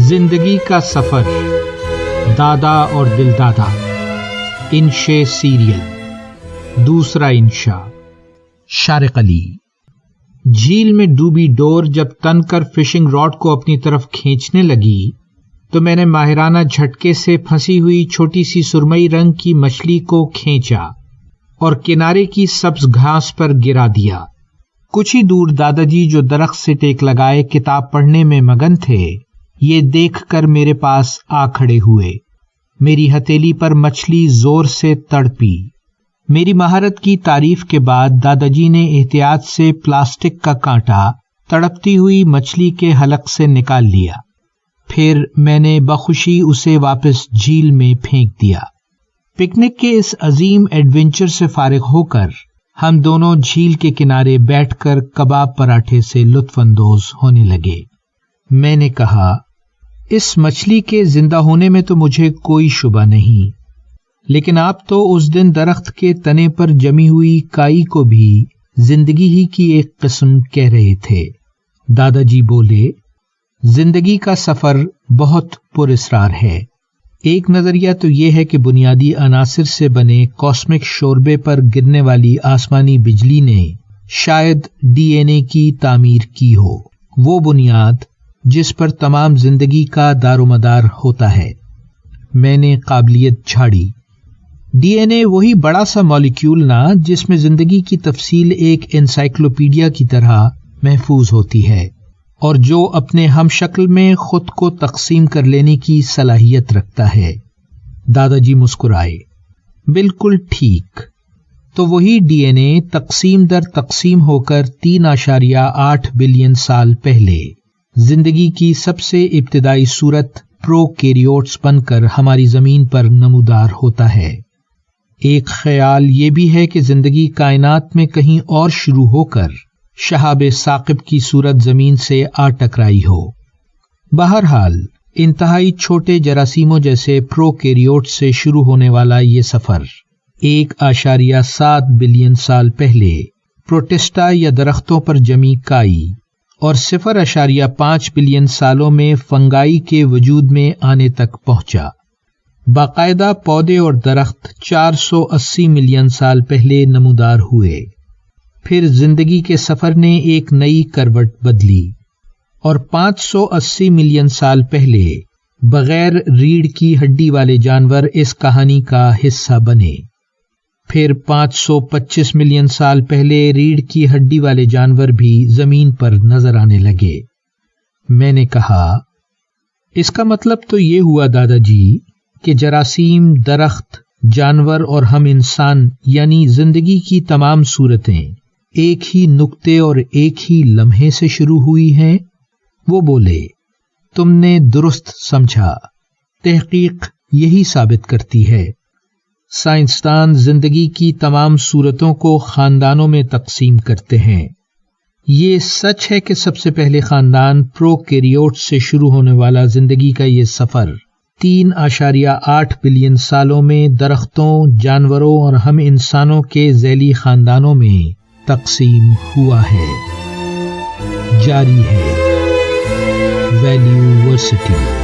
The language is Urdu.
زندگی کا سفر، دادا اور دل دادا، انشے سیریل، دوسرا انشا، شارق علی۔ جھیل میں ڈوبی ڈور جب تن کر فشنگ راڈ کو اپنی طرف کھینچنے لگی تو میں نے ماہرانہ جھٹکے سے پھنسی ہوئی چھوٹی سی سرمئی رنگ کی مچھلی کو کھینچا اور کنارے کی سبز گھاس پر گرا دیا۔ کچھ ہی دور دادا جی جو درخت سے ٹیک لگائے کتاب پڑھنے میں مگن تھے، یہ دیکھ کر میرے پاس آ کھڑے ہوئے۔ میری ہتھیلی پر مچھلی زور سے تڑپی۔ میری مہارت کی تعریف کے بعد دادا جی نے احتیاط سے پلاسٹک کا کانٹا تڑپتی ہوئی مچھلی کے حلق سے نکال لیا۔ پھر میں نے بخوشی اسے واپس جھیل میں پھینک دیا۔ پکنک کے اس عظیم ایڈونچر سے فارغ ہو کر ہم دونوں جھیل کے کنارے بیٹھ کر کباب پراٹھے سے لطف اندوز ہونے لگے۔ میں نے کہا، اس مچھلی کے زندہ ہونے میں تو مجھے کوئی شبہ نہیں، لیکن آپ تو اس دن درخت کے تنے پر جمی ہوئی کائی کو بھی زندگی ہی کی ایک قسم کہہ رہے تھے۔ دادا جی بولے، زندگی کا سفر بہت پر اسرار ہے۔ ایک نظریہ تو یہ ہے کہ بنیادی عناصر سے بنے کاسمک شوربے پر گرنے والی آسمانی بجلی نے شاید ڈی این اے کی تعمیر کی ہو، وہ بنیاد جس پر تمام زندگی کا دار و مدار ہوتا ہے۔ میں نے قابلیت جھاڑی۔ ڈی این اے وہی بڑا سا مالیکیول نا جس میں زندگی کی تفصیل ایک انسائکلوپیڈیا کی طرح محفوظ ہوتی ہے اور جو اپنے ہم شکل میں خود کو تقسیم کر لینے کی صلاحیت رکھتا ہے۔ دادا جی مسکرائے۔ بالکل ٹھیک، تو وہی ڈی این اے تقسیم در تقسیم ہو کر 3.8 بلین سال پہلے زندگی کی سب سے ابتدائی صورت پروکیریوٹس بن کر ہماری زمین پر نمودار ہوتا ہے۔ ایک خیال یہ بھی ہے کہ زندگی کائنات میں کہیں اور شروع ہو کر شہاب ثاقب کی صورت زمین سے آ ٹکرائی ہو۔ بہرحال انتہائی چھوٹے جراثیموں جیسے پروکیریوٹ سے شروع ہونے والا یہ سفر 1.7 بلین سال پہلے پروٹسٹا یا درختوں پر جمی کائی اور 0.5 بلین سالوں میں فنگائی کے وجود میں آنے تک پہنچا۔ باقاعدہ پودے اور درخت 480 ملین سال پہلے نمودار ہوئے۔ پھر زندگی کے سفر نے ایک نئی کروٹ بدلی اور 580 ملین سال پہلے بغیر ریڑھ کی ہڈی والے جانور اس کہانی کا حصہ بنے۔ پھر 525 ملین سال پہلے ریڑھ کی ہڈی والے جانور بھی زمین پر نظر آنے لگے۔ میں نے کہا، اس کا مطلب تو یہ ہوا دادا جی کہ جراثیم، درخت، جانور اور ہم انسان یعنی زندگی کی تمام صورتیں ایک ہی نقطے اور ایک ہی لمحے سے شروع ہوئی ہیں۔ وہ بولے، تم نے درست سمجھا، تحقیق یہی ثابت کرتی ہے۔ سائنسدان زندگی کی تمام صورتوں کو خاندانوں میں تقسیم کرتے ہیں۔ یہ سچ ہے کہ سب سے پہلے خاندان پروکیریوٹ سے شروع ہونے والا زندگی کا یہ سفر 3.8 بلین سالوں میں درختوں، جانوروں اور ہم انسانوں کے ذیلی خاندانوں میں تقسیم ہوا ہے، جاری ہے۔ ویلیو ورسٹی۔